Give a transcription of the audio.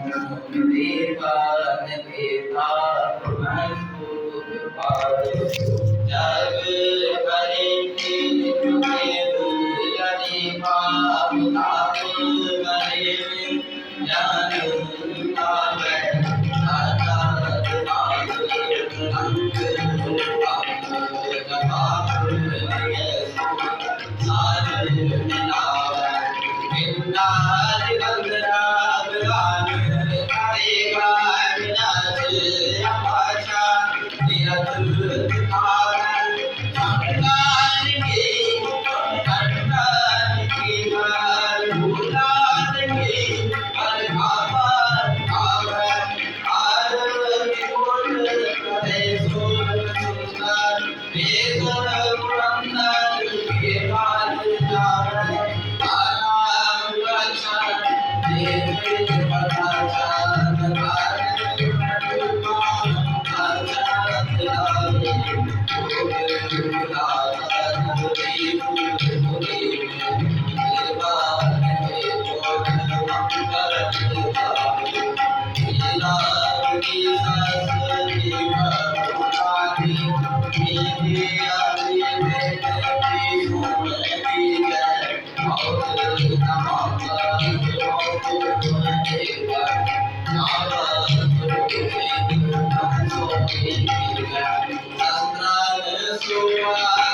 देवान देवा मजबूत पारो जग करेंगे तुम्हें यदि पाप ताप करे ज्ञान पावे आजाद पाप अंग पाप सार मिलावे बिंदास बंदराग करेगा विनाश अपाशा निरत आनंद संतान की बार भूलान की पर भावर भावर आरती बोल करे सुर सुंदर वेद पुरंदर के बाल जावे आराम वचन देव पदाचा Astra